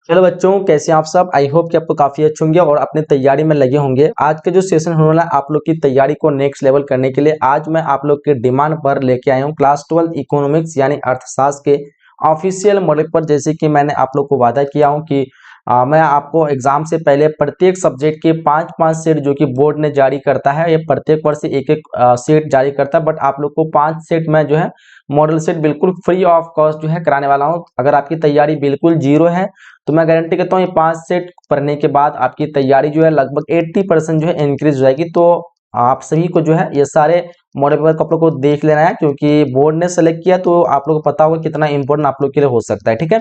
Hello बच्चों, कैसे हैं आप सब। आई होप कि आपको काफी अच्छे होंगे और अपने तैयारी में लगे होंगे। आज के जो सेशन होने वाला है आप लोग की तैयारी को नेक्स्ट लेवल करने के लिए आज मैं आप लोग के डिमांड पर लेके आया हूँ क्लास 12 इकोनॉमिक्स यानी अर्थशास्त्र के ऑफिशियल मॉडल पर। जैसे कि मैंने आप लोग को वादा किया हूँ कि मैं आपको एग्जाम से पहले प्रत्येक सब्जेक्ट के 5-5 सेट जो कि बोर्ड ने जारी करता है, ये प्रत्येक वर्ष एक एक सेट जारी करता है, बट आप लोग को 5 सेट में जो है मॉडल सेट बिल्कुल फ्री ऑफ कॉस्ट जो है कराने वाला हूँ। अगर आपकी तैयारी बिल्कुल जीरो है तो मैं गारंटी करता हूँ ये 5 सेट पढ़ने के बाद आपकी तैयारी जो है लगभग 80% जो है इंक्रीज हो जाएगी। तो आप सभी को जो है ये सारे मॉडल पेपर को आप लोग को देख लेना है, क्योंकि बोर्ड ने सेलेक्ट किया तो आप लोग को पता होगा कितना इंपॉर्टेंट आप लोग के लिए हो सकता है। ठीक है,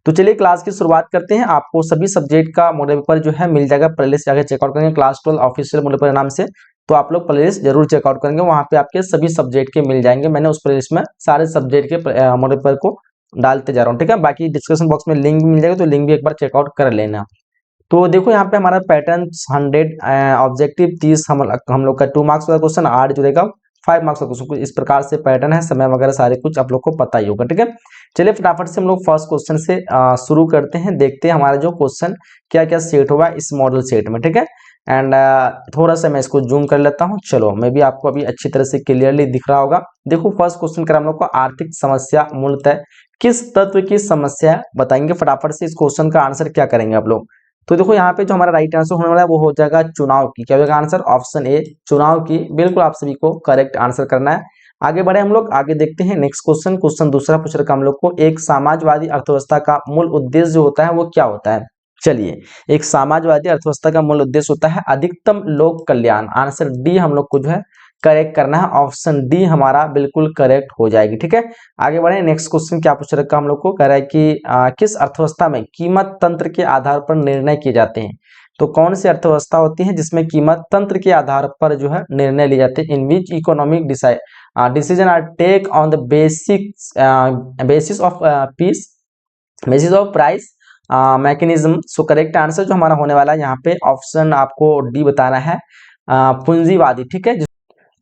तो चलिए क्लास की शुरुआत करते हैं। आपको सभी सब्जेक्ट का मॉडल पेपर जो है मिल जाएगा, प्लेलिस्ट जाकर चेकआउट करेंगे क्लास 12 ऑफिशियल मॉडल पेपर नाम से। तो आप लोग प्लेलिस्ट जरूर चेकआउट करेंगे, वहां पे आपके सभी सब्जेक्ट के मिल जाएंगे। मैंने उस प्लेलिस्ट में सारे सब्जेक्ट के मॉडल पेपर को डालते जा रहा हूँ। ठीक है, बाकी डिस्क्रिप्शन बॉक्स में लिंक भी मिल जाएगा, तो लिंक भी एक बार चेकआउट कर लेना। तो देखो यहाँ पे हमारा पैटर्न 100 ऑब्जेक्टिव 30 हम लोग का 2 मार्क्स का क्वेश्चन 8 जुड़ेगा 5 मार्क्स का क्वेश्चन। कुछ इस प्रकार से पैटर्न है, समय वगैरह सारे कुछ आप लोग को पता ही होगा। ठीक है, चलिए फटाफट से हम लोग फर्स्ट क्वेश्चन से शुरू करते हैं। देखते हैं हमारा जो क्वेश्चन क्या क्या सेट होगा इस मॉडल सेट में। ठीक है, एंड थोड़ा सा मैं इसको जूम कर लेता हूँ। चलो, मैं भी आपको अभी अच्छी तरह से क्लियरली दिख रहा होगा। देखो फर्स्ट क्वेश्चन कर हम लोग को आर्थिक समस्या मूलतः किस तत्व की समस्या है बताएंगे। फटाफट से इस क्वेश्चन का आंसर क्या करेंगे आप लोग। तो देखो यहाँ पे जो हमारा राइट आंसर होने वाला है वो हो जाएगा चुनाव की। क्या होगा आंसर? ऑप्शन ए चुनाव की। बिल्कुल आप सभी को करेक्ट आंसर करना है। आगे बढ़े हम लोग, आगे देखते हैं नेक्स्ट क्वेश्चन। क्वेश्चन दूसरा पूछ रखा हम लोग को, एक समाजवादी अर्थव्यवस्था का मूल उद्देश्य जो होता है वो क्या होता है। चलिए, एक समाजवादी अर्थव्यवस्था का मूल उद्देश्य होता है अधिकतम लोक कल्याण। आंसर डी हम लोग को जो है करेक्ट करना है। ऑप्शन डी हमारा बिल्कुल करेक्ट हो जाएगी। ठीक है, आगे बढ़े नेक्स्ट क्वेश्चन क्या पूछ रखा हम लोग को, कह रहा है कि किस अर्थव्यवस्था में कीमत तंत्र के आधार पर निर्णय किए जाते हैं। तो कौन सी अर्थव्यवस्था होती है जिसमें कीमत तंत्र के आधार पर जो है निर्णय लिए जाते हैं। In which economic decision are take on the basis of peace basis of price mechanism. So correct answer जो हमारा होने वाला है यहाँ पे ऑप्शन आपको डी बताना है, पूंजीवादी। ठीक है,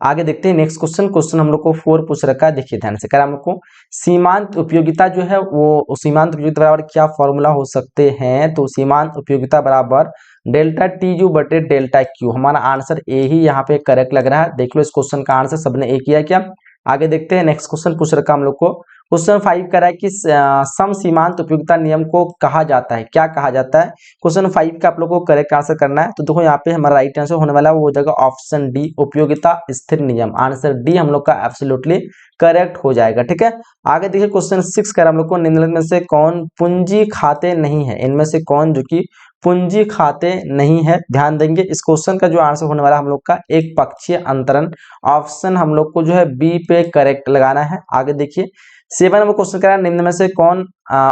आगे देखते हैं नेक्स्ट क्वेश्चन। क्वेश्चन हम लोग को 4 पूछ रखा है, देखिए ध्यान से। कह रहा हम लोग को सीमांत उपयोगिता जो है वो सीमांत उपयोगिता बराबर क्या फॉर्मूला हो सकते हैं। तो सीमांत उपयोगिता बराबर डेल्टा टी यू बटे डेल्टा क्यू। हमारा आंसर ए ही यहाँ पे करेक्ट लग रहा है। देख लो इस क्वेश्चन का आंसर सबने ए किया क्या। आगे देखते हैं नेक्स्ट क्वेश्चन पूछ रखा हम लोग को। क्वेश्चन 5 कह रहा है कि सम सीमांत उपयोगिता नियम को कहा जाता है, क्या कहा जाता है। क्वेश्चन 5 का आप लोग को करेक्ट आंसर करना है। तो देखो यहाँ पे हमारा राइट आंसर होने वाला है वो हो जाएगा ऑप्शन डी उपयोगिता स्थिर नियम। आंसर डी हम लोग का एब्सोल्युटली करेक्ट हो जाएगा। ठीक है, आगे देखिए क्वेश्चन 6 कर हम लोग को निम्नलिखित में से कौन पूंजी खाते नहीं है। इनमें से कौन जो कि पूंजी खाते नहीं है, ध्यान देंगे। इस क्वेश्चन का जो आंसर होने वाला हम लोग का एक पक्षीय अंतरण। ऑप्शन हम लोग को जो है बी पे करेक्ट लगाना है। आगे देखिए 7 नंबर क्वेश्चन कह रहा है निम्न में से कौन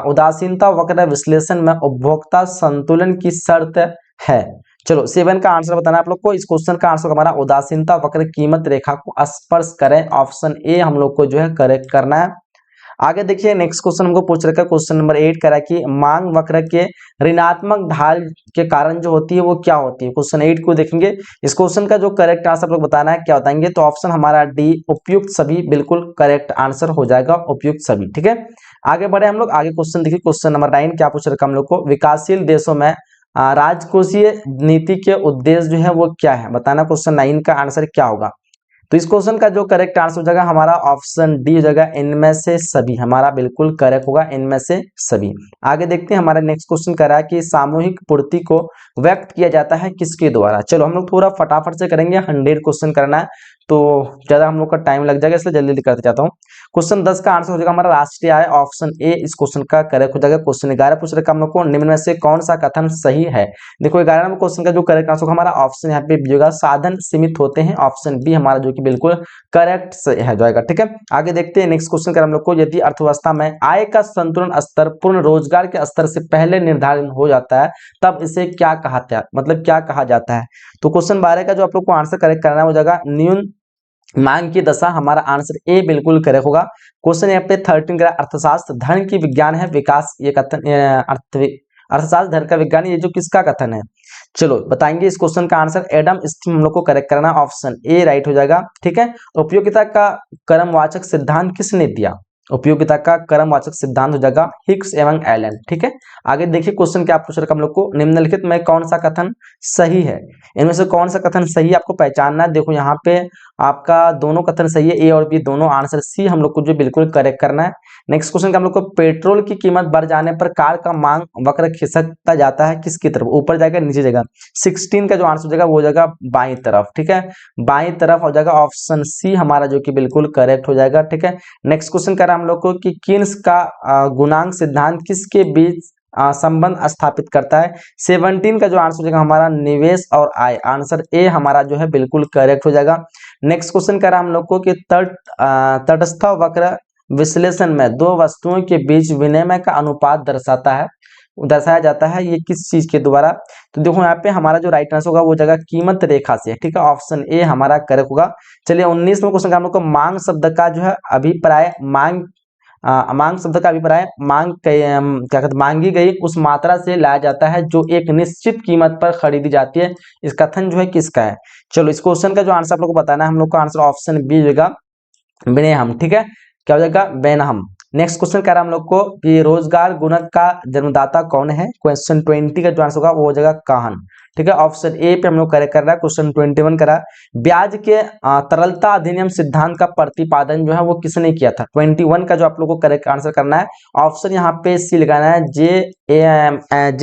उदासीनता वक्र विश्लेषण में उपभोक्ता संतुलन की शर्त है। चलो 7 का आंसर बताना आप लोग को। इस क्वेश्चन का आंसर हमारा उदासीनता वक्र कीमत रेखा को स्पर्श करें। ऑप्शन ए हम लोग को जो है करेक्ट करना है। आगे देखिए नेक्स्ट क्वेश्चन हमको पूछ रखा है, क्वेश्चन नंबर 8 करा कि मांग वक्र के ऋणात्मक ढाल के कारण जो होती है वो क्या होती है। क्वेश्चन 8 को देखेंगे। इस क्वेश्चन का जो करेक्ट आंसर आप लोग बताना है, क्या बताएंगे। तो ऑप्शन हमारा डी उपयुक्त सभी बिल्कुल करेक्ट आंसर हो जाएगा, उपयुक्त सभी। ठीक है, आगे बढ़े हम लोग, आगे क्वेश्चन देखिए। क्वेश्चन नंबर 9 क्या पूछ रखा हम लोग को, विकासशील देशों में राजकोषीय नीति के उद्देश्य जो है वो क्या है बताना। क्वेश्चन 9 का आंसर क्या होगा। तो इस क्वेश्चन का जो करेक्ट आंसर हो जाएगा हमारा ऑप्शन डी हो जाएगा इनमें से सभी। हमारा बिल्कुल करेक्ट होगा इनमें से सभी। आगे देखते हैं हमारा नेक्स्ट क्वेश्चन कर रहा है कि सामूहिक पूर्ति को व्यक्त किया जाता है किसके द्वारा। चलो हम लोग थोड़ा फटाफट से करेंगे, 100 क्वेश्चन करना है तो ज्यादा हम लोग का टाइम लग जाएगा, इसलिए जल्दी जल्दी करते जाता हूँ। क्वेश्चन 10 का आंसर हो जाएगा हमारा राष्ट्रीय आय। ऑप्शन ए इस क्वेश्चन का करेक्ट हो जाएगा। क्वेश्चन 11 पूछ रखा हम लोग को निम्न में से कौन सा कथन सही है। देखो 11 नंबर क्वेश्चन का जो करेक्ट आंसर हमारा ऑप्शन यहाँ पे बी होगा, साधन सीमित होते हैं। ऑप्शन बी हमारा जो कि बिल्कुल करेक्ट है जाएगा। ठीक है, आगे देखते हैं नेक्स्ट क्वेश्चन कर हम लोग को, यदि अर्थव्यवस्था में आय का संतुलन स्तर पूर्ण रोजगार के स्तर से पहले निर्धारित हो जाता है तब इसे क्या कहता है, मतलब क्या कहा जाता है। तो क्वेश्चन 12 का जो आप लोग को आंसर करेक्ट करना हो जाएगा न्यून मांग की दशा। हमारा आंसर ए बिल्कुल करेक्ट होगा। क्वेश्चन यहाँ पे 13 का अर्थशास्त्र धन की विज्ञान है विकास, ये कथन अर्थशास्त्र धन का विज्ञान, ये जो किसका कथन है। चलो बताएंगे इस क्वेश्चन का आंसर। एडम स्मिथ हम लोग को करेक्ट करना, ऑप्शन ए राइट हो जाएगा। ठीक है, उपयोगिता का क्रमवाचक सिद्धांत किसने दिया। उपयोगिता का क्रमवाचक सिद्धांत हो जाएगा हिक्स एवं एलन। ठीक है, आगे देखिए क्वेश्चन क्या पूछ रखा हम लोग को, निम्नलिखित में कौन सा कथन सही है, इनमें से कौन सा कथन सही है आपको पहचानना है। देखो यहाँ पे आपका दोनों कथन सही है, ए और बी दोनों, आंसर सी हम लोग को जो बिल्कुल करेक्ट करना है। नेक्स्ट क्वेश्चन का हम लोग को, पेट्रोल की कीमत बढ़ जाने पर कार का मांग वक्र खिसकता जाता है किसकी तरफ, ऊपर जाएगा नीचे जाएगा। 16 का जो आंसर हो जाएगा वो हो जाएगा बाईं तरफ। ठीक है, बाईं तरफ हो जाएगा, ऑप्शन सी हमारा जो कि बिल्कुल करेक्ट हो जाएगा। ठीक है, नेक्स्ट क्वेश्चन कर रहा है हम लोग को कि किन्स का गुणांक सिद्धांत किसके बीच संबंध स्थापित करता है। 17 का जो आंसर हो जाएगा हमारा निवेश और आय, आंसर ए हमारा जो है बिल्कुल करेक्ट हो जाएगा। नेक्स्ट क्वेश्चन कर रहा है हम लोग को कि तटस्थ वक्र विश्लेषण में दो वस्तुओं के बीच विनिमय का अनुपात दर्शाया जाता है, ये किस चीज के द्वारा। तो देखो यहाँ पे हमारा जो राइट आंसर होगा वो जगह कीमत रेखा से है। ठीक है, ऑप्शन ए हमारा करेक्ट होगा। चलिए 19वें क्वेश्चन का हम लोग को, मांग शब्द का जो है अभिप्राय, मांग शब्द का अभिप्राय क्या कहते मांगी गई उस मात्रा से लाया जाता है जो एक निश्चित कीमत पर खरीदी जाती है, इस कथन जो है किसका है। चलो इस क्वेश्चन का जो आंसर आप लोग को बताना है, हम लोग का आंसर ऑप्शन बी होगा बेनहम। ठीक है, क्या हो जाएगा बेनहम। नेक्स्ट क्वेश्चन कह रहा है हम लोग को कि रोजगार गुणक का जन्मदाता कौन है, क्वेश्चन 20 का जो आंसर होगा वो हो जाएगा काहन। ठीक है, ऑप्शन ए पे हम लोग करेक्ट कर रहा है। क्वेश्चन 21 करा, ब्याज के तरलता अधिनियम सिद्धांत का प्रतिपादन जो है वो किसने किया था। 21 का जो आप लोग को करेक्ट आंसर करना है, ऑप्शन यहाँ पे सी लगाना है, जे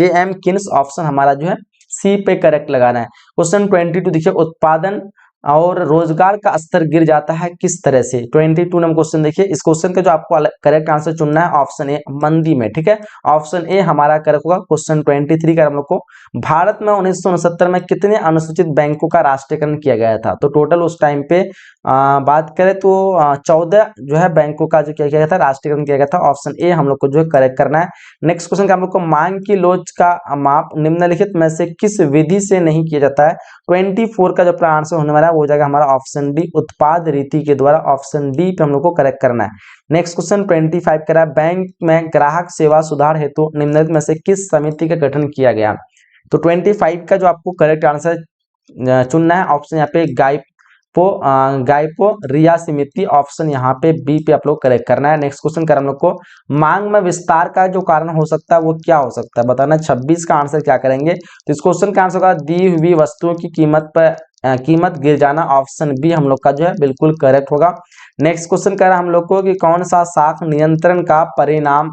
एम किन्स, ऑप्शन हमारा जो है सी पे करेक्ट लगाना है। क्वेश्चन 22 देखिए, उत्पादन और रोजगार का स्तर गिर जाता है किस तरह से। 22 नंबर क्वेश्चन देखिए, इस क्वेश्चन का जो आपको करेक्ट आंसर चुनना है ऑप्शन ए मंदी में। ठीक है, ऑप्शन ए हमारा करेक्ट होगा। क्वेश्चन 23 का हम लोग को, भारत में 1969 में कितने अनुसूचित बैंकों का राष्ट्रीयकरण किया गया था। तो टोटल उस टाइम पे बात करें तो 14 जो है बैंकों का जो किया गया था, राष्ट्रीयकरण किया गया था। ऑप्शन ए हम लोग को जो है करेक्ट करना है। नेक्स्ट क्वेश्चन का हम लोग को, मांग की लोच का माप निम्नलिखित में से किस विधि से नहीं किया जाता है। 24 का जो आंसर होने वाला है वो हो जाएगा हमारा ऑप्शन डी, उत्पाद रीति के द्वारा, ऑप्शन डी पे हम लोग को करेक्ट करना है। नेक्स्ट क्वेश्चन 25 करा, बैंक में ग्राहक सेवा सुधार हेतु निम्नलिखित में से किस समिति का गठन किया गया। तो 25 का जो आपको करेक्ट आंसर चुनना है, ऑप्शन यहाँ पे गायपो रिया समिति, ऑप्शन यहाँ पे बी पे आप लोग करेक्ट करना है। नेक्स्ट क्वेश्चन कर हम लोग को, मांग में विस्तार का जो कारण हो सकता है वो क्या हो सकता है, बताना। 26 का आंसर क्या करेंगे, तो इस क्वेश्चन का आंसर होगा दी हुई वस्तुओं की कीमत गिर जाना, ऑप्शन बी हम लोग का जो है बिल्कुल करेक्ट होगा। नेक्स्ट क्वेश्चन कर हम लोग को कि कौन सा शाख नियंत्रण का परिमान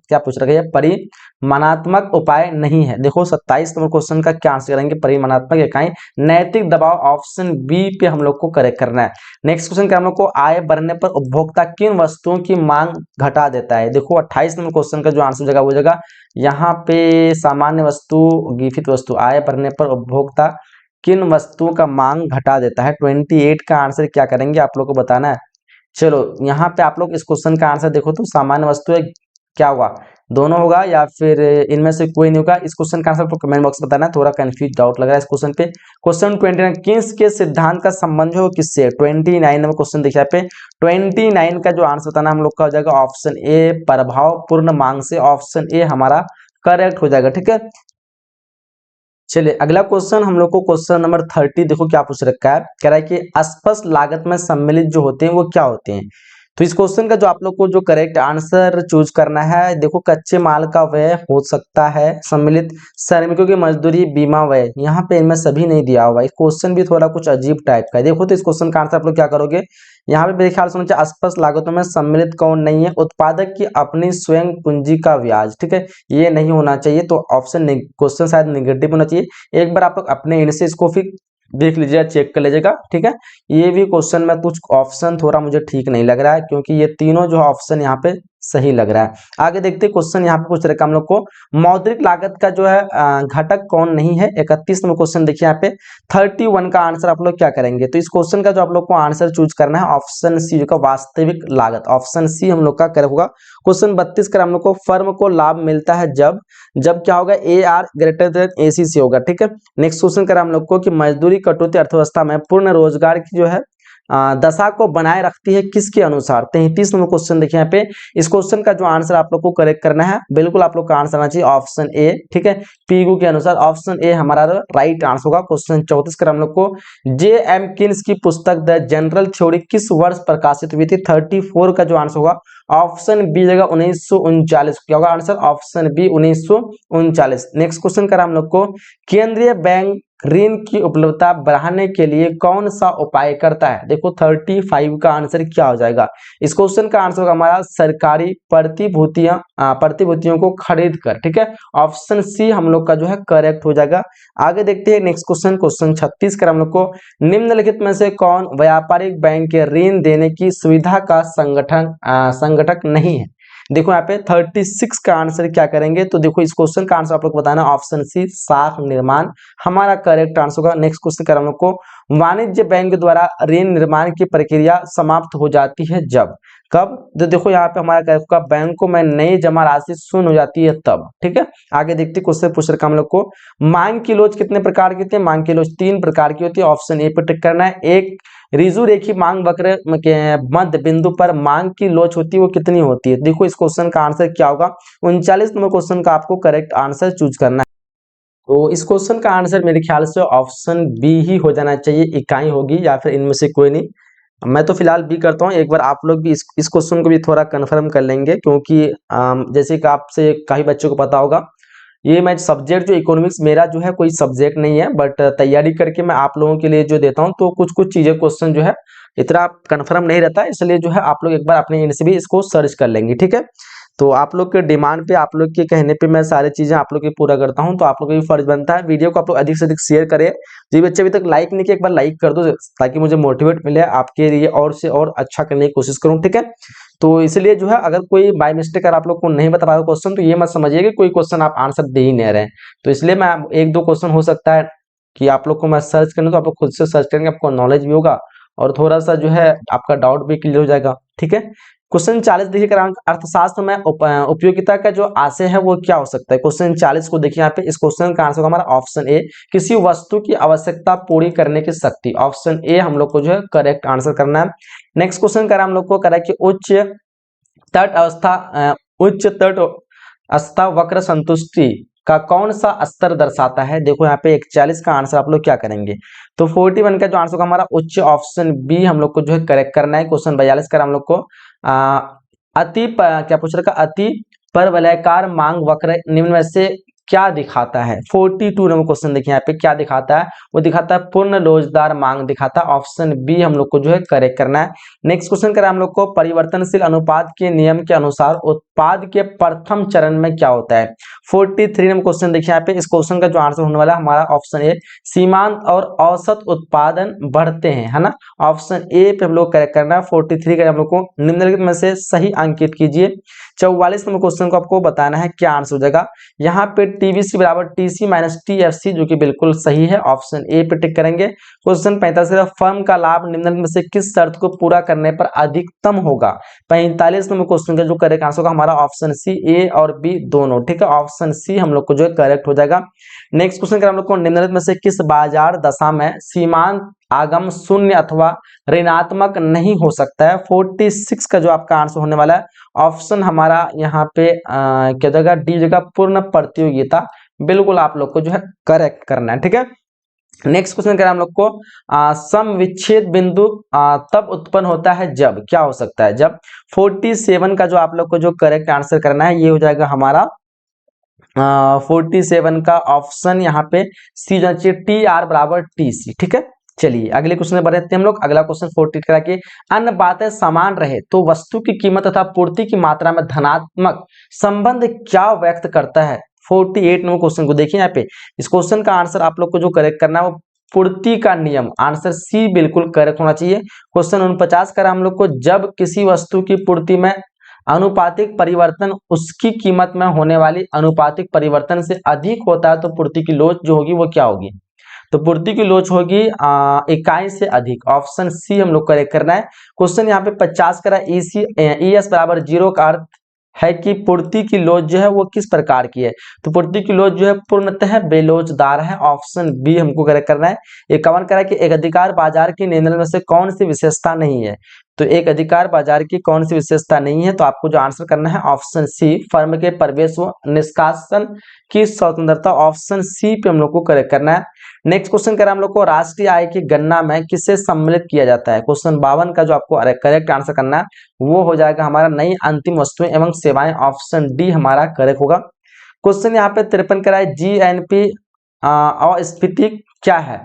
क्या पूछ रखा है, परिमाणात्मक उपाय नहीं है। देखो 27 नंबर क्वेश्चन का क्या आंसर करेंगे, परिमाणात्मक इकाई नैतिक दबाव, ऑप्शन बी पे हम लोग को करेक्ट करना है। नेक्स्ट क्वेश्चन क्या हम लोग को, आय बढ़ने पर उपभोक्ता किन वस्तुओं की मांग घटा देता है। देखो 28 नंबर क्वेश्चन का जो आंसर हो जाएगा वो जगह यहाँ पे सामान्य वस्तु, गीफित वस्तु, आय बढ़ने पर उपभोक्ता किन वस्तुओं का मांग घटा देता है। 28 का आंसर क्या करेंगे आप लोग को बताना है। चलो यहाँ पे आप लोग इस क्वेश्चन का आंसर देखो तो सामान्य वस्तु है, क्या होगा, दोनों होगा या फिर इनमें से कोई नहीं होगा। इस क्वेश्चन का आंसर आपको कमेंट बॉक्स में बताना है, थोड़ा कंफ्यूज डाउट लग रहा है इस क्वेश्चन पे। क्वेश्चन 29, किन्स के सिद्धांत का संबंध है वो किससे। 29 नंबर क्वेश्चन देखिए यहाँ पे, 29 का जो आंसर बताना हम लोग का हो जाएगा ऑप्शन ए, प्रभाव पूर्ण मांग से, ऑप्शन ए हमारा करेक्ट हो जाएगा। ठीक है, चलिए अगला क्वेश्चन हम लोग को, क्वेश्चन नंबर 30 देखो क्या पूछ रखा है, कह रहा है कि अस्पष्ट लागत में सम्मिलित जो होते हैं वो क्या होते हैं। तो इस क्वेश्चन का जो आप लोग को जो करेक्ट आंसर चूज करना है, देखो कच्चे माल का व्यय हो सकता है सम्मिलित, श्रमिकों की मजदूरी, बीमा व्यय, यहाँ पे इनमें सभी नहीं दिया हुआ। इस क्वेश्चन भी थोड़ा कुछ अजीब टाइप का है। देखो तो इस क्वेश्चन का आंसर आप लोग क्या करोगे, यहाँ पे मेरे ख्याल से होना चाहिए अस्पष्ट लागतों में सम्मिलित कौन नहीं है, उत्पादक की अपनी स्वयं पूंजी का ब्याज। ठीक है, ये नहीं होना चाहिए, तो ऑप्शन क्वेश्चन शायद निगेटिव होना चाहिए। एक बार आप लोग अपने एंड से इसको फिर देख लीजिएगा, चेक कर लीजिएगा। ठीक है, ये भी क्वेश्चन में कुछ ऑप्शन थोड़ा मुझे ठीक नहीं लग रहा है, क्योंकि ये तीनों जो ऑप्शन यहाँ पे सही लग रहा है। आगे देखते क्वेश्चन यहाँ पे पूछ रखा हम लोग को, मौद्रिक लागत का जो है घटक कौन नहीं है। 31 नंबर क्वेश्चन देखिए यहाँ पे, 31 का आंसर आप लोग क्या करेंगे। तो इस क्वेश्चन का जो आप लोग को आंसर चूज करना है ऑप्शन सी का वास्तविक लागत, ऑप्शन सी हम लोग का करेक्ट होगा। क्वेश्चन 32 का हम लोग को, फर्म को लाभ मिलता है जब क्या होगा, ए आर ग्रेटर देन ए सी से होगा। ठीक है, नेक्स्ट क्वेश्चन करा हम लोग को कि मजदूरी कटौती अर्थव्यवस्था में पूर्ण रोजगार की जो है दशा को बनाए रखती है किसके अनुसार? 33 नंबर क्वेश्चन देखिए यहाँ पे। इस क्वेश्चन का जो आंसर आप लोग को करेक्ट करना है, बिल्कुल आप लोग का आंसर आना चाहिए ऑप्शन ए, ठीक है। पीगू के अनुसार ऑप्शन ए हमारा राइट आंसर होगा। क्वेश्चन 34 कर हम लोग को जे एम किन्स की पुस्तक द जनरल थ्योरी किस वर्ष प्रकाशित हुई थी? 34 का जो आंसर होगा ऑप्शन बी जगह 1939। क्या होगा answer? Option B 1939। Next question कर हम लोग को केंद्रीय बैंक ऋण की उपलब्धता बढ़ाने के लिए कौन सा उपाय करता है? देखो 35 का आंसर क्या हो जाएगा? इस क्वेश्चन का आंसर होगा हमारा सरकारी प्रतिभूतियों को खरीद कर, ठीक है। ऑप्शन सी हम लोग का जो है करेक्ट हो जाएगा। आगे देखते हैं नेक्स्ट क्वेश्चन, क्वेश्चन 36 कर हम लोग को निम्नलिखित में से कौन व्यापारिक बैंक के ऋण देने की सुविधा का संगठक नहीं है? देखो यहाँ पे 36 का आंसर क्या करेंगे? तो देखो इस क्वेश्चन का आंसर आप लोग को बताना ऑप्शन सी साख निर्माण हमारा करेक्ट आंसर होगा। नेक्स्ट क्वेश्चन कर हम लोग को वाणिज्य बैंक द्वारा ऋण निर्माण की प्रक्रिया समाप्त हो जाती है जब? कब? तो देखो यहाँ पे हमारा करेक्ट बैंकों में नई जमा राशि शून्य हो जाती है तब, ठीक है। आगे देखते क्वेश्चन पूछ रखा हम लोग को मांग की लोच कितने प्रकार की होती है? मांग की लोच 3 प्रकार की होती है। ऑप्शन ए पे टिक करना है। एक रिजु रेखी मांग वक्र के मध्य बिंदु पर मांग की लोच होती है, वो कितनी होती है? देखो इस क्वेश्चन का आंसर क्या होगा? 39 नंबर क्वेश्चन का आपको करेक्ट आंसर चूज करना है। तो इस क्वेश्चन का आंसर मेरे ख्याल से ऑप्शन बी ही हो जाना चाहिए, इकाई होगी या फिर इनमें से कोई नहीं। मैं तो फिलहाल बी करता हूँ। एक बार आप लोग भी इस क्वेश्चन को भी थोड़ा कंफर्म कर लेंगे, क्योंकि जैसे कि आपसे काफी बच्चों को पता होगा ये मैं सब्जेक्ट जो इकोनॉमिक्स मेरा जो है कोई सब्जेक्ट नहीं है, बट तैयारी करके मैं आप लोगों के लिए जो देता हूँ तो कुछ कुछ चीजें क्वेश्चन जो है इतना कंफर्म नहीं रहता है, इसलिए जो है आप लोग एक बार अपने एंड से भी इसको सर्च कर लेंगे, ठीक है। तो आप लोग के डिमांड पे, आप लोग के कहने पे मैं सारी चीजें आप लोग की पूरा करता हूँ। तो आप लोग का भी फर्ज बनता है वीडियो को आप लोग अधिक से अधिक शेयर करें। जो बच्चे अभी तक लाइक नहीं किए एक बार लाइक कर दो, ताकि मुझे मोटिवेट मिले आपके लिए और से और अच्छा करने की कोशिश करूँ, ठीक है। तो इसलिए जो है अगर कोई बाय मिस्टेक अगर आप लोग को नहीं बता पा रहा क्वेश्चन, तो ये मत समझिए कि कोई क्वेश्चन आप आंसर दे ही नहीं रहे हैं। तो इसलिए मैं एक दो क्वेश्चन हो सकता है कि आप लोग को मैं सर्च करने, तो आप लोग खुद से सर्च करेंगे, आपको नॉलेज भी होगा और थोड़ा सा जो है आपका डाउट भी क्लियर हो जाएगा, ठीक है। क्वेश्चन 40 देखिए, अर्थशास्त्र में उपयोगिता का जो आशय है वो क्या हो सकता है? क्वेश्चन 40 को देखिए यहाँ पे। इस क्वेश्चन का आंसर हमारा ऑप्शन ए किसी वस्तु की आवश्यकता पूरी करने की शक्ति। ऑप्शन ए हम लोग को जो है करेक्ट आंसर करना है। नेक्स्ट क्वेश्चन करें हम लोग को, करें कि उच्च तट अवस्था वक्र संतुष्टि का कौन सा स्तर दर्शाता है? देखो यहाँ पे 41 का आंसर आप लोग क्या करेंगे? तो 41 का जो आंसर हमारा उच्च, ऑप्शन बी हम लोग को जो है करेक्ट करना है। क्वेश्चन 42 का हम लोग को क्या पूछ रखा? अति परवलयाकार मांग वक्र निम्न में से क्या दिखाता है? 42 नंबर क्वेश्चन देखिए यहाँ पे क्या दिखाता है? वो दिखाता है पूर्ण लोचदार मांग दिखाता है। ऑप्शन बी हम लोग को जो है करेक्ट करना है। नेक्स्ट क्वेश्चन करें हम लोग को, परिवर्तनशील अनुपात के नियम के अनुसार उत्पाद के प्रथम चरण में क्या होता है? 43 नंबर क्वेश्चन देखिए यहाँ पे। इस क्वेश्चन का जो आंसर होने वाला है हमारा ऑप्शन ए सीमांत और औसत उत्पादन बढ़ते हैं, है ना। ऑप्शन ए पे हम लोग करेक्ट करना है। 43 का हम लोग को निम्नलिखित में से सही अंकित कीजिए। 44 नंबर क्वेश्चन को आपको बताना है क्या आंसर हो जाएगा। यहाँ पे टीवीसी बराबर टीसी माइनस टीएफसी, जो कि बिल्कुल सही है। ऑप्शन ए पे टिक करेंगे। क्वेश्चन 45 फर्म का लाभ निम्नलिखित में से किस शर्त को पूरा करने पर अधिकतम होगा? 45 नंबर क्वेश्चन का जो करेक्ट आंसर होगा हमारा ऑप्शन सी, ए और बी दोनों, ठीक है। ऑप्शन सी हम लोग को जो है करेक्ट हो जाएगा। नेक्स्ट क्वेश्चन का हम लोग को निम्नलिखित में से किस बाजार दशा में सीमांत आगम शून्य अथवा ऋणात्मक नहीं हो सकता है? 46 का जो आपका आंसर होने वाला है ऑप्शन हमारा यहाँ पे क्या जगह डी जगह पूर्ण प्रतियोगिता, बिल्कुल आप लोग को जो है करेक्ट करना है, ठीक है। नेक्स्ट क्वेश्चन करें हम लोग को सम विच्छेद बिंदु तब उत्पन्न होता है जब? क्या हो सकता है जब? 47 का जो आप लोग को जो करेक्ट आंसर करना है ये हो जाएगा हमारा 47 का ऑप्शन यहाँ पे सी जाना चाहिए, टी आर बराबर टी सी, ठीक है। चलिए अगले क्वेश्चन बढ़ते हैं हम लोग। अगला क्वेश्चन 48 करा के अन्य बातें समान रहे तो वस्तु की कीमत तथा पूर्ति की मात्रा में धनात्मक संबंध क्या व्यक्त करता है? 48 नंबर क्वेश्चन को देखिए यहाँ पे। इस क्वेश्चन का आंसर आप लोग को जो करेक्ट करना है वो पूर्ति का नियम, आंसर सी बिल्कुल करेक्ट होना चाहिए। क्वेश्चन 49 करा हम लोग को, जब किसी वस्तु की पूर्ति में अनुपातिक परिवर्तन उसकी कीमत में होने वाली अनुपातिक परिवर्तन से अधिक होता है तो पूर्ति की लोच जो होगी वो क्या होगी? तो पूर्ति की लोच होगी इकाई से अधिक। ऑप्शन सी हम लोग करेक्ट करना है। क्वेश्चन यहाँ पे 50 करा ई एस बराबर 0 का अर्थ है कि पूर्ति की लोच जो है वो किस प्रकार की है। तो पूर्ति की लोच जो है पूर्णतः बेलोचदार है। ऑप्शन बी हमको करेक्ट करना है। 51 करा कि एक अधिकार बाजार की नियंत्रण में से कौन सी विशेषता नहीं है। तो एक अधिकार बाजार की कौन सी विशेषता नहीं है, तो आपको जो आंसर करना है ऑप्शन सी, फर्म के प्रवेश व निष्कासन की स्वतंत्रता। ऑप्शन सी पे हम लोग को करेक्ट करना है। नेक्स्ट क्वेश्चन कह रहा है हम लोग को राष्ट्रीय आय की गणना में किसे सम्मिलित किया जाता है। क्वेश्चन 52 का जो आपको करेक्ट आंसर करना है वो हो जाएगा हमारा नई अंतिम वस्तुएं एवं सेवाएं। ऑप्शन डी हमारा करेक्ट होगा। क्वेश्चन यहाँ पे 53 करा है जीएनपी अस्फीति क्या है।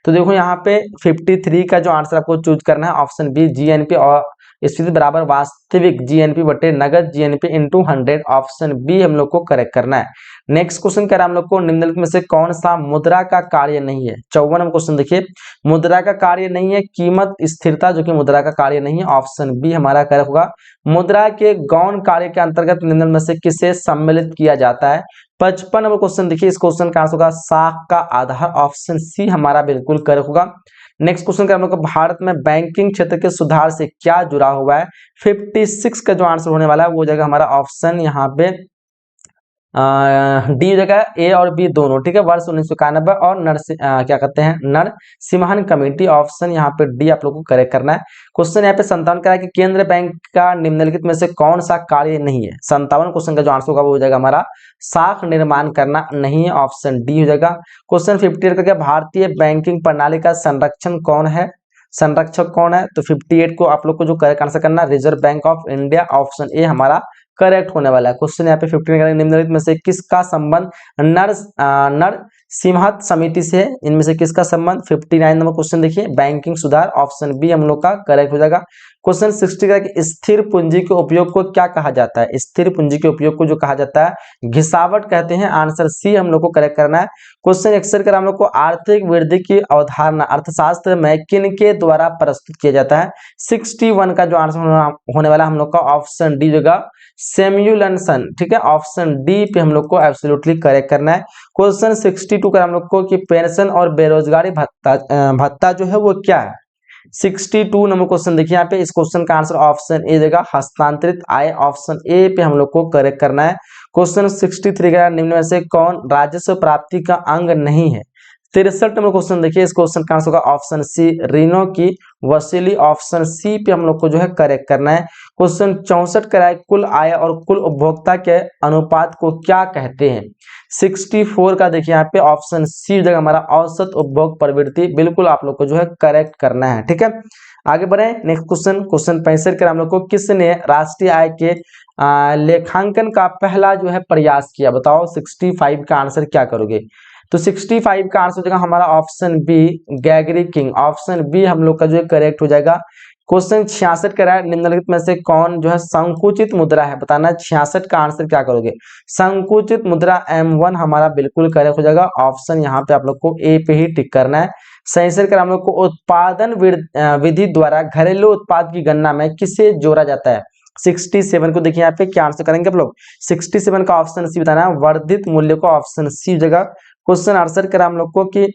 तो देखो यहाँ पे 53 का जो आंसर आपको चूज करना है ऑप्शन बी, जीएनपी और स्फीति बराबर वास्तविक जीएनपी बटे नगद जीएनपी इंटू 100। ऑप्शन बी हम लोग को करेक्ट करना है। नेक्स्ट क्वेश्चन कह रहा है हम लोग को निम्नलिखित में से कौन सा मुद्रा का कार्य नहीं है। 54 क्वेश्चन देखिए, मुद्रा का कार्य नहीं है कीमत स्थिरता, जो कि मुद्रा का कार्य नहीं है। ऑप्शन बी हमारा करेक्ट होगा। मुद्रा के गौण कार्य के अंतर्गत निम्न में से किसे सम्मिलित किया जाता है। 55 नंबर क्वेश्चन देखिए, इस क्वेश्चन का आंसर होगा साख का आधार। ऑप्शन सी हमारा बिल्कुल करेक्ट होगा। नेक्स्ट क्वेश्चन का हम लोग भारत में बैंकिंग क्षेत्र के सुधार से क्या जुड़ा हुआ है। 56 का जो आंसर होने वाला है वो जगह हमारा ऑप्शन यहाँ पे डी जगह ए और बी दोनों, ठीक है। वर्ष 1991 और क्या कहते हैं नरसिम्हन कमेटी। ऑप्शन यहाँ पे डी आप लोग को करेक्ट करना है। क्वेश्चन यहाँ पे 57 का है कि केंद्र बैंक का निम्नलिखित में से कौन सा कार्य नहीं है। 57 क्वेश्चन का जो आंसर होगा वो हो जाएगा हमारा साख निर्माण करना नहीं है। ऑप्शन डी हो जाएगा। क्वेश्चन 58 का भारतीय बैंकिंग प्रणाली का संरक्षक कौन है। तो 58 को आप लोग को जो करेक्ट आंसर करना है reserve bank of India. Option A हमारा करेक्ट होने वाला है। क्वेश्चन यहाँ पे 15 निम्नलिखित में से किसका संबंध नरसिम्हन समिति से है। इनमें से किसका संबंध। 59 नंबर क्वेश्चन देखिए, बैंकिंग सुधार। ऑप्शन बी हम लोग का करेक्ट हो जाएगा। क्वेश्चन 60 का कि स्थिर पूंजी के उपयोग को क्या कहा जाता है। स्थिर पूंजी के उपयोग को जो कहा जाता है घिसावट कहते हैं। आंसर सी हम लोग को करेक्ट करना है। क्वेश्चन 61 का हम लोग को आर्थिक वृद्धि की अवधारणा अर्थशास्त्र में किन के द्वारा प्रस्तुत किया जाता है। 61 का जो आंसर होने वाला हम लोग का ऑप्शन डी जगह सेम्युलेशन, ठीक है। ऑप्शन डी पे हम लोग को एब्सोल्युटली करेक्ट करना है। क्वेश्चन 62 का हम लोग को कि पेंशन और बेरोजगारी भत्ता जो है वो क्या है। 62 नंबर क्वेश्चन देखिए यहाँ पे, इस क्वेश्चन का आंसर ऑप्शन ए देगा हस्तांतरित आय। ऑप्शन ए पे हम लोग को करेक्ट करना है। क्वेश्चन 63 का निम्न में से कौन राजस्व प्राप्ति का अंग नहीं है। 63 नंबर क्वेश्चन देखिए, इस क्वेश्चन का आंसर होगा ऑप्शन सी ऋणों की वसूली। ऑप्शन सी पे हम लोग को जो है करेक्ट करना है। क्वेश्चन 64 का है कुल आय और कुल उपभोक्ता के अनुपात को क्या कहते हैं। 64 का देखिए यहाँ पे ऑप्शन सी जगह हमारा औसत उपभोग प्रवृत्ति। बिल्कुल आप लोग को जो है करेक्ट करना है, ठीक है। आगे बढ़े नेक्स्ट क्वेश्चन। क्वेश्चन 65 का हम लोग को किसने राष्ट्रीय आय के लेखांकन का पहला जो है प्रयास किया। बताओ 65 का आंसर क्या करोगे। तो 65 का आंसर हो जाएगा हमारा option B Gregory King. Option B हम लोग का जो है करेक्ट हो जाएगा। क्वेश्चन 66 का है निम्नलिखित में से कौन जो है संकुचित मुद्रा है। बताना 66 का आंसर क्या करोगे। संकुचित मुद्रा M1 हमारा बिल्कुल करेक्ट हो जाएगा। ऑप्शन यहाँ पे आप लोग को ए पे ही टिक करना है। 67 का हम लोग को उत्पादन विधि द्वारा घरेलू उत्पाद की गणना में किसे जोड़ा जाता है। 67 को देखिए यहाँ पे क्या आंसर करेंगे आप लोग। 67 का ऑप्शन सी बताना है वर्धित मूल्य को। ऑप्शन सी जगह। क्वेश्चन 68 का हम लोग को कि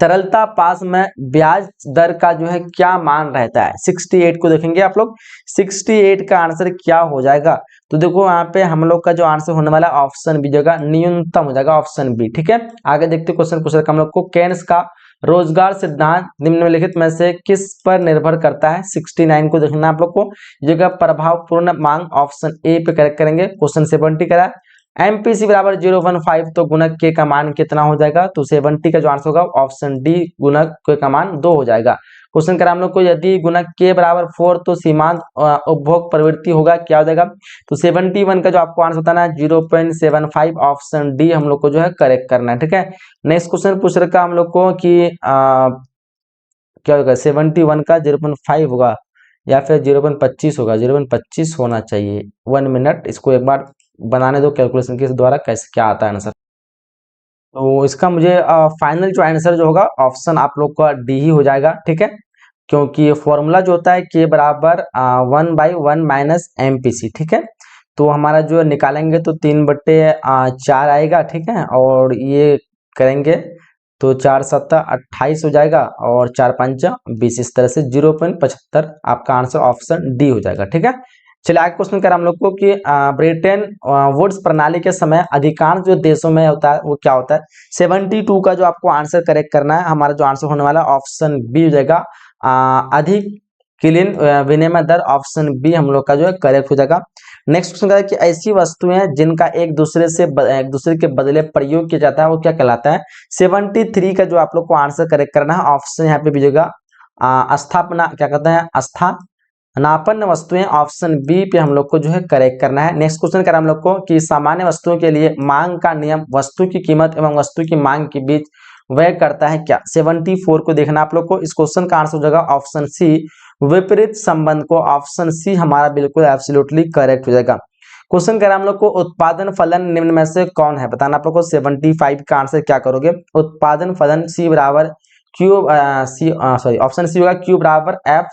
तरलता पास में ब्याज दर का जो है क्या मान रहता है। 68 को देखेंगे आप लोग। 68 का आंसर क्या हो जाएगा। तो देखो यहाँ पे हम लोग का जो आंसर होने वाला है ऑप्शन बी जगह न्यूनतम हो जाएगा। ऑप्शन बी, ठीक है। आगे देखते क्वेश्चन पूछ रखा हम लोग को केन्स का रोजगार सिद्धांत निम्नलिखित में से किस पर निर्भर करता है। 69 को देखना आप लोग को जगह प्रभावपूर्ण मांग। ऑप्शन ए पे करेक्ट करेंगे। क्वेश्चन 70 करा एमपीसी बराबर 015 तो गुणक के का मान कितना हो जाएगा। तो 70 का जो आंसर होगा ऑप्शन डी गुणक के का मान 2 हो जाएगा। क्वेश्चन करा हम लोग को यदि गुणक के बराबर 4 तो सीमांत उपभोग प्रवृत्ति होगा क्या हो जाएगा। तो 71 का जो आपको आंसर बताना है 0.75। ऑप्शन डी हम लोग को जो है करेक्ट करना है, ठीक है। नेक्स्ट क्वेश्चन पूछ रखा हम लोग को कि क्या होगा 71 का 0.5 होगा या फिर 0.25 होगा। 0.25 होना चाहिए। 1 मिनट इसको एक बार बनाने दो कैलकुलेशन के द्वारा कैसे क्या आता है आंसर। तो इसका मुझे फाइनल जो आंसर जो होगा ऑप्शन आप लोग का डी ही हो जाएगा, ठीक है। क्योंकि फॉर्मूला जो होता है के बराबर 1/1 माइनस एमपीसी, ठीक है। तो हमारा जो निकालेंगे तो 3/4 आएगा, ठीक है। और ये करेंगे तो 4 7 28 हो जाएगा और 4 5 20। इस तरह से 0.75 आपका आंसर ऑप्शन डी हो जाएगा, ठीक है। चलिए आगे क्वेश्चन कर हम लोग को कि ब्रिटेन वुड्स प्रणाली के समय अधिकांश जो देशों में होता है वो क्या होता है। 72 का जो आपको आंसर करेक्ट करना है, हमारा जो आंसर होने वाला है ऑप्शन बी हो जाएगा। अधिक क्लीन विनिमय दर, ऑप्शन बी हम लोग का जो है करेक्ट हो जाएगा। नेक्स्ट क्वेश्चन है कि ऐसी वस्तुएं जिनका एक दूसरे के बदले प्रयोग किया जाता है वो क्या कहलाता है। 73 का जो आप लोग को आंसर करेक्ट करना है, ऑप्शन यहाँ पे भेजेगा स्थापना, क्या कहते हैं, स्थानापन्न वस्तुएं, ऑप्शन बी पे हम लोग को जो है करेक्ट करना है। नेक्स्ट क्वेश्चन करें हम लोग को कि सामान्य वस्तुओं के लिए मांग का नियम वस्तु की कीमत एवं वस्तु की मांग के बीच व्यय करता है क्या। 74 को देखना आप लोग को। इस क्वेश्चन का आंसर हो जाएगा ऑप्शन सी, विपरीत संबंध को, ऑप्शन सी हमारा बिल्कुल एब्सोल्युटली करेक्ट हो जाएगा। क्वेश्चन करें हम लोग को उत्पादन फलन निम्न में से कौन है, बताना आप लोग को। 75 का आंसर क्या करोगे, उत्पादन फलन सी बराबर क्यू सॉरी ऑप्शन सी होगा क्यू बराबर एफ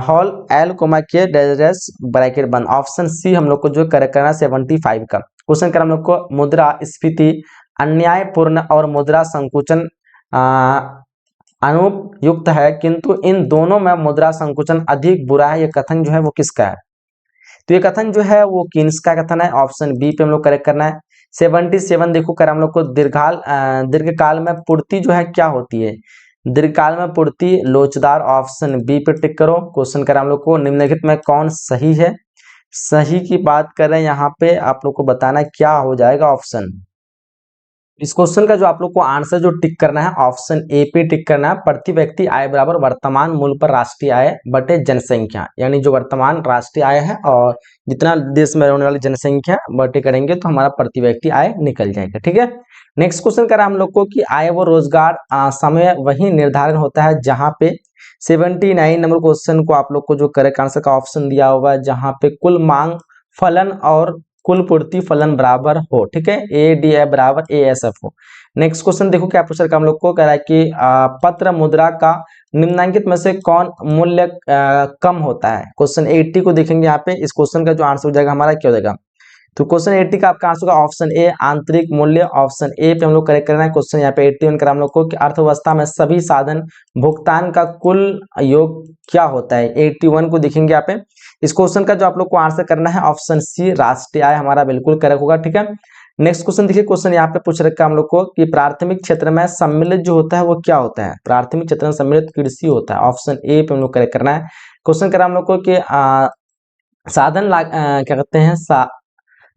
होल एल कोमा के डेरेस ब्रैकेट बंद, ऑप्शन सी हम लोग को जो करेक्ट करना है 75 का। क्वेश्चन कर हम लोग को मुद्रा स्फीति अन्यायपूर्ण और मुद्रा संकुचन अनुपयुक्त है, किंतु इन दोनों में मुद्रा संकुचन अधिक बुरा है, ये कथन जो है वो किसका है। तो ये कथन जो है वो किसका कथन है, ऑप्शन बी पे हम लोग करेक्ट करना है। 77 देखो कर हम लोग को दीर्घकाल में पूर्ति जो है क्या होती है, दीर्घकाल में पूर्ति लोचदार, ऑप्शन बी पे टिक करो। क्वेश्चन कर हम लोग को निम्नलिखित में कौन सही है, सही की बात करें यहाँ पे आप लोग को बताना क्या हो जाएगा ऑप्शन। इस क्वेश्चन का जो आप लोग को आंसर जो टिक करना है ऑप्शन ए पे टिक करना है। प्रति व्यक्ति आय बराबर वर्तमान मूल्य पर राष्ट्रीय आय बटे जनसंख्या, यानी जो वर्तमान राष्ट्रीय आय है और जितना देश में रहने वाली जनसंख्या बटे करेंगे तो हमारा प्रति व्यक्ति आय निकल जाएगा, ठीक है। नेक्स्ट क्वेश्चन करा हम लोग को कि आय व रोजगार समय वही निर्धारण होता है जहां पे 79 नंबर क्वेश्चन को आप लोग को जो करेक्ट आंसर का ऑप्शन दिया होगा, जहां पे कुल मांग फलन और कुल पूर्ति फलन बराबर हो, ठीक है, ए डी एफ बराबर ए एस एफ हो। नेक्स्ट क्वेश्चन देखो क्या पूछ रखा हम लोग को, कह रहा है कि पत्र मुद्रा का निम्नलिखित में से कौन मूल्य कम होता है। क्वेश्चन 80 को देखेंगे यहाँ पे। इस क्वेश्चन का जो आंसर हो जाएगा हमारा क्या हो जाएगा, तो क्वेश्चन 80 का आपका आंसर होगा ऑप्शन ए आंतरिक मूल्य, ऑप्शन ए पे हम लोग करेक्ट करना है। क्वेश्चन यहाँ पे 81 करा हम लोग को कि अर्थव्यवस्था में सभी साधन भुगतान का कुल योग क्या होता है। 81 को देखेंगे यहाँ पे। इस क्वेश्चन का जो आप लोग को आंसर करना है ऑप्शन सी राष्ट्रीय आय हमारा बिल्कुल करेक्ट होगा, ठीक है। नेक्स्ट क्वेश्चन देखिए, क्वेश्चन यहाँ पे पूछ रखा है हम लोग को कि प्राथमिक क्षेत्र में सम्मिलित जो होता है वो क्या होता है। प्राथमिक क्षेत्र में सम्मिलित कृषि होता है, ऑप्शन ए पे हम लोग करेक्ट करना है। क्वेश्चन करा हम लोग को कि क्या कहते हैं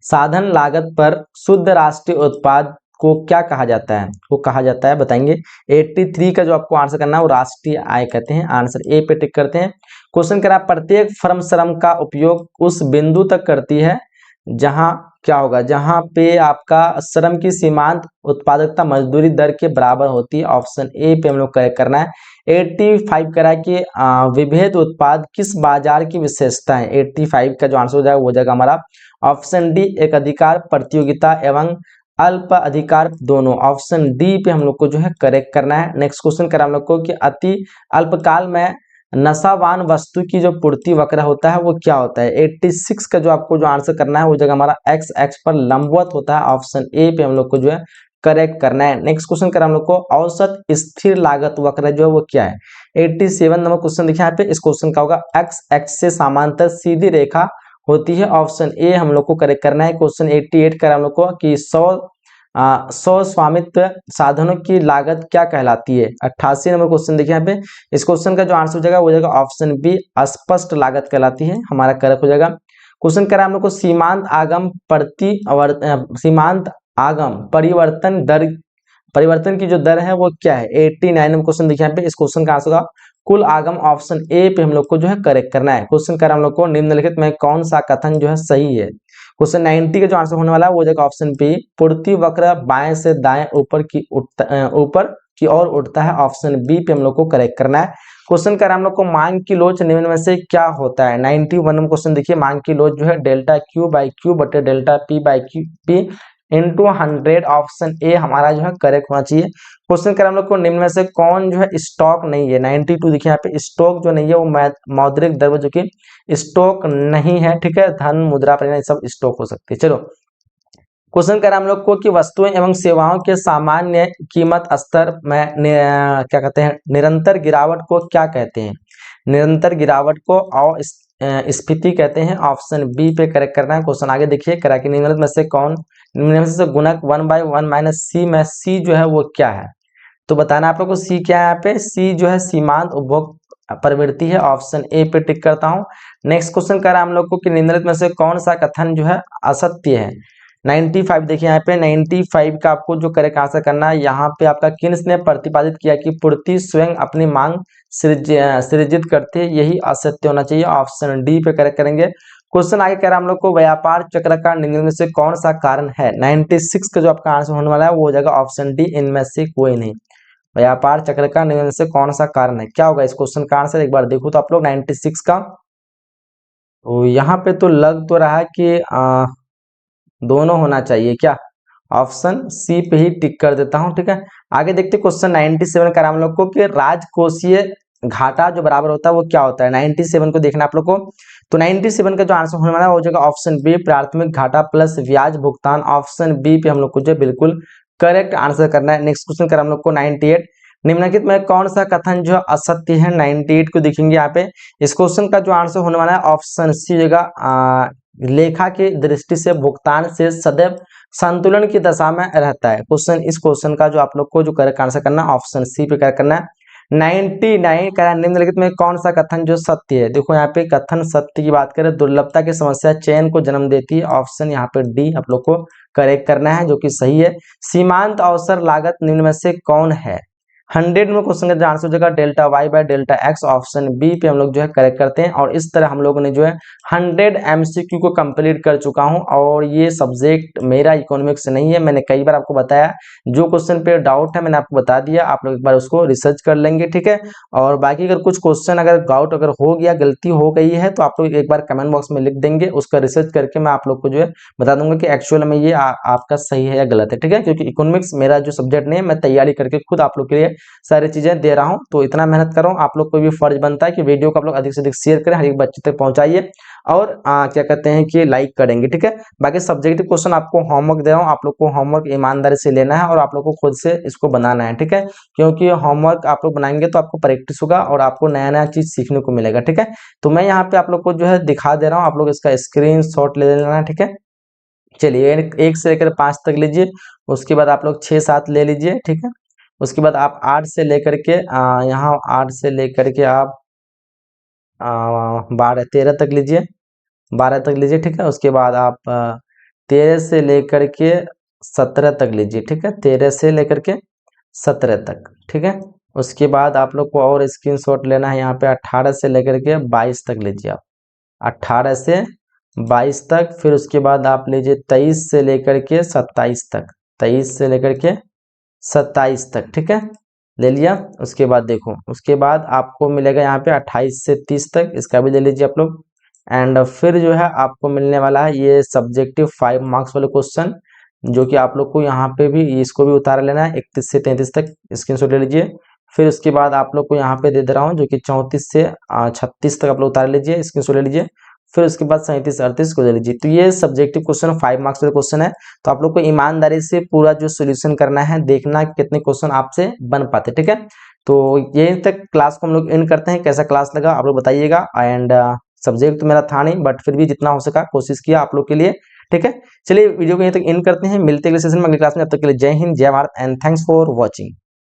साधन लागत पर शुद्ध राष्ट्रीय उत्पाद को क्या कहा जाता है, वो कहा जाता है बताएंगे। 83 का जो आपको आंसर करना है वो राष्ट्रीय आय कहते हैं, आंसर ए पे टिक करते हैं। क्वेश्चन करा प्रत्येक फर्म श्रम का उपयोग उस बिंदु तक करती है जहां क्या होगा, जहां पे आपका श्रम की सीमांत उत्पादकता मजदूरी दर के बराबर होती है, ऑप्शन ए पे हम लोग करेक्ट करना है। 85 करा कि विभेद उत्पाद किस बाजार की विशेषता है। 85 का जो आंसर हो जाएगा वो जाएगा हमारा ऑप्शन डी एक अधिकार प्रतियोगिता एवं अल्प अधिकार दोनों, ऑप्शन डी पे हम लोग को जो है करेक्ट करना है। नेक्स्ट क्वेश्चन करा हम लोग को कि अति अल्पकाल में नशावान वस्तु की जो पूर्ति वक्र होता है वो क्या होता है। 86 का जो आपको जो आंसर करना है वो जगह हमारा एक्स एक्स पर लंबवत होता है, ऑप्शन ए पे हम लोग को जो है करेक्ट करना है। नेक्स्ट क्वेश्चन करा हम लोग को औसत स्थिर लागत वक्र जो है वो क्या है। 87 नंबर क्वेश्चन देखिए यहाँ पे। इस क्वेश्चन का होगा एक्स एक्स से समांतर सीधी रेखा होती है, ऑप्शन ए हम लोग को करेक्ट करना है। क्वेश्चन 88 का हम लोग को कि 100 स्वामित्व साधनों की लागत क्या कहलाती है। 88 नंबर क्वेश्चन देखिए यहाँ पे। इस क्वेश्चन का जो आंसर हो जाएगा वो जाएगा ऑप्शन बी अस्पष्ट लागत कहलाती है, हमारा करेक्ट हो जाएगा। क्वेश्चन करा हम लोग को सीमांत आगम परिवर्तन की जो दर है वो क्या है। 89 नंबर क्वेश्चन देखिए यहाँ पे। इस क्वेश्चन का आंसर होगा कुल आगम, ऑप्शन ए पे हम लोग को जो है करेक्ट करना है। क्वेश्चन करा हम लोग को निम्नलिखित में कौन सा कथन जो है सही है। क्वेश्चन 90 का जो आंसर होने वाला है वो जाएगा ऑप्शन बी पूर्ति वक्र बाएं से दाएं ऊपर की ओर उठता है, ऑप्शन बी पे हम लोग को करेक्ट करना है। क्वेश्चन करा हम लोग को मांग की लोच निम्न में से क्या होता है। 91 नंबर क्वेश्चन देखिए, मांग की लोच जो है डेल्टा क्यू बाई क्यू बटे delta P by P into 100, option A हमारा जो है करेक्ट होना चाहिए। क्वेश्चन करें हम लोग को निम्न में से कौन जो है स्टॉक नहीं है। 92 देखिए यहाँ पे, स्टॉक जो नहीं है वो मौद्रिक द्रव्य जो कि स्टॉक नहीं है, ठीक है, धन मुद्रा परिणाम सब स्टॉक हो सकती है। चलो क्वेश्चन करें हम लोग को कि वस्तुएं एवं सेवाओं के सामान्य कीमत स्तर में क्या कहते हैं, निरंतर गिरावट को क्या कहते हैं। निरंतर गिरावट को स्फीति कहते हैं, ऑप्शन बी पे करेक्ट करना है। क्वेश्चन आगे देखिए, करा कि निम्नलिखित में से कौन, निम्नलिखित से गुणक 1/1 माइनस सी में सी जो है वो क्या है, तो बताना है आप लोग को सी क्या है। यहाँ पे सी जो है सीमांत उपभोग प्रवृत्ति है, ऑप्शन ए पे टिक करता हूँ। नेक्स्ट क्वेश्चन कर रहा है हम लोग को कि निम्नलिखित में से कौन सा कथन जो है असत्य है। 95 देखिए यहाँ पे 95 का आपको जो करेक्ट आंसर करना है। यहाँ पे आपका किन्स ने प्रतिपादित किया कि पूर्ति स्वयं अपनी मांग सृजित करती है, यही असत्य होना चाहिए, ऑप्शन डी पे करेक्ट करेंगे। क्वेश्चन आगे कह रहा है हम लोग को व्यापार चक्र का निम्नलिखित में से कौन सा कारण है। 96 का जो आपका आंसर होने वाला है वो हो जाएगा ऑप्शन डी, इनमें से कोई नहीं। व्यापार चक्र का निम्नलिखित से कौन सा कारण है, क्या होगा इस क्वेश्चन का आंसर, एक बार देखो तो आप लोग 96 का। तो यहाँ पे तो लग तो रहा है कि दोनों होना चाहिए, क्या, ऑप्शन सी पे ही टिक कर देता हूं, ठीक है। आगे देखते क्वेश्चन 97 का हम लोग को कि राजकोषीय घाटा जो बराबर होता है वो क्या होता है। 97 को देखना आप लोग को। तो 97 का जो आंसर होने वाला है वो हो जाएगा ऑप्शन बी, प्राथमिक घाटा प्लस ब्याज भुगतान, ऑप्शन बी पे हम लोग को जो बिल्कुल करेक्ट आंसर करना है। नेक्स्ट क्वेश्चन कर हम लोग को 98, निम्नलिखित में कौन सा कथन जो असत्य है। 98 को देखेंगे यहाँ पे, इस क्वेश्चन का जो आंसर होने वाला है ऑप्शन सी होगा, लेखा की दृष्टि से भुगतान से सदैव संतुलन की दशा में रहता है। क्वेश्चन, इस क्वेश्चन का जो आप लोग को जो करेक्ट आंसर करना है ऑप्शन सी पे करेक्ट करना है। 99 कह रहा है निम्नलिखित में कौन सा कथन जो सत्य है। देखो यहाँ पे कथन सत्य की बात करें, दुर्लभता की समस्या चयन को जन्म देती है, ऑप्शन यहाँ पे डी आप लोग को करेक्ट करना है, जो कि सही है। सीमांत अवसर लागत निम्न में से कौन है। 100 में क्वेश्चन का आंसर हो जाएगा delta Y by delta X, option B पे हम लोग जो है करेक्ट करते हैं। और इस तरह हम लोगों ने जो है 100 एमसीक्यू को कंप्लीट कर चुका हूं। और ये सब्जेक्ट मेरा इकोनॉमिक्स नहीं है, मैंने कई बार आपको बताया, जो क्वेश्चन पे डाउट है मैंने आपको बता दिया, आप लोग एक बार उसको रिसर्च कर लेंगे, ठीक है। और बाकी अगर कुछ क्वेश्चन अगर डाउट अगर हो गया, गलती हो गई है, तो आप लोग एक बार कमेंट बॉक्स में लिख देंगे, उसका रिसर्च करके मैं आप लोग को जो है बता दूंगा कि एक्चुअल में ये आपका सही है या गलत है, ठीक है। क्योंकि इकोनॉमिक्स मेरा जो सब्जेक्ट नहीं है, मैं तैयारी करके खुद आप लोग के लिए सारी चीजें दे रहा हूं, तो इतना मेहनत कर रहा हूं। आप लोग को भी फर्ज बनता है कि वीडियो को आप लोग अधिक से अधिक शेयर करें, हर एक बच्चे तक पहुंचाइए, और क्या कहते हैं कि लाइक करेंगे, ठीक है। बाकी सब्जेक्टिव क्वेश्चन आपको होमवर्क दे रहा हूं, आप लोग को होमवर्क ईमानदारी से लेना है और आप लोग को खुद से इसको बनाना है, ठीक है। क्योंकि होमवर्क आप लोग बनाएंगे तो आपको प्रैक्टिस होगा और आपको नया नया चीज सीखने को मिलेगा, ठीक है। तो मैं यहाँ पे आप लोग को जो है दिखा दे रहा हूँ, आप लोग इसका स्क्रीनशॉट ले लेना है, ठीक है। चलिए 1 से लेकर 5 तक लीजिए, उसके बाद आप लोग 6-7 ले लीजिए, ठीक है। उसके बाद आप 8 से लेकर के यहाँ 8 से लेकर के आप 12-13 तक लीजिए, 12 तक लीजिए, ठीक है। उसके बाद आप 13 से लेकर के 17 तक लीजिए, ठीक है। 13 से लेकर के 17 तक, ठीक है। उसके बाद आप लोग को और स्क्रीनशॉट लेना है, यहाँ पे 18 से लेकर के 22 तक लीजिए आप, 18 से 22 तक। फिर उसके बाद आप लीजिए 23 से लेकर के 27 तक, 23 से लेकर के 27 तक, ठीक है, ले लिया। उसके बाद देखो, उसके बाद आपको मिलेगा यहाँ पे 28 से 30 तक, इसका भी ले लीजिए आप लोग। एंड फिर जो है आपको मिलने वाला है ये सब्जेक्टिव 5 मार्क्स वाले क्वेश्चन, जो कि आप लोग को यहाँ पे भी इसको भी उतार लेना है, 31 से 33 तक स्क्रीनशॉट ले लीजिए। फिर उसके बाद आप लोग को यहाँ पे दे रहा हूँ जो कि 34 से 36 तक आप लोग उतार लीजिए, स्क्रीनशॉट ले लीजिए। फिर उसके बाद 37-38 को ले लीजिए। तो ये सब्जेक्टिव क्वेश्चन 5 मार्क्स वाले क्वेश्चन है, तो आप लोग को ईमानदारी से पूरा जो सोल्यूशन करना है, देखना कितने क्वेश्चन आपसे बन पाते, ठीक है। तो ये तक क्लास को हम लोग एंड करते हैं। कैसा क्लास लगा आप लोग बताइएगा। एंड सब्जेक्ट तो मेरा था नहीं, बट फिर भी जितना हो सका कोशिश किया आप लोग के लिए, ठीक है। चलिए वीडियो को यहीं तक एंड करते हैं, मिलते हैं अगले सेशन में अगली क्लास में। अब तक के लिए जय हिंद, जय Bharat and thanks for watching.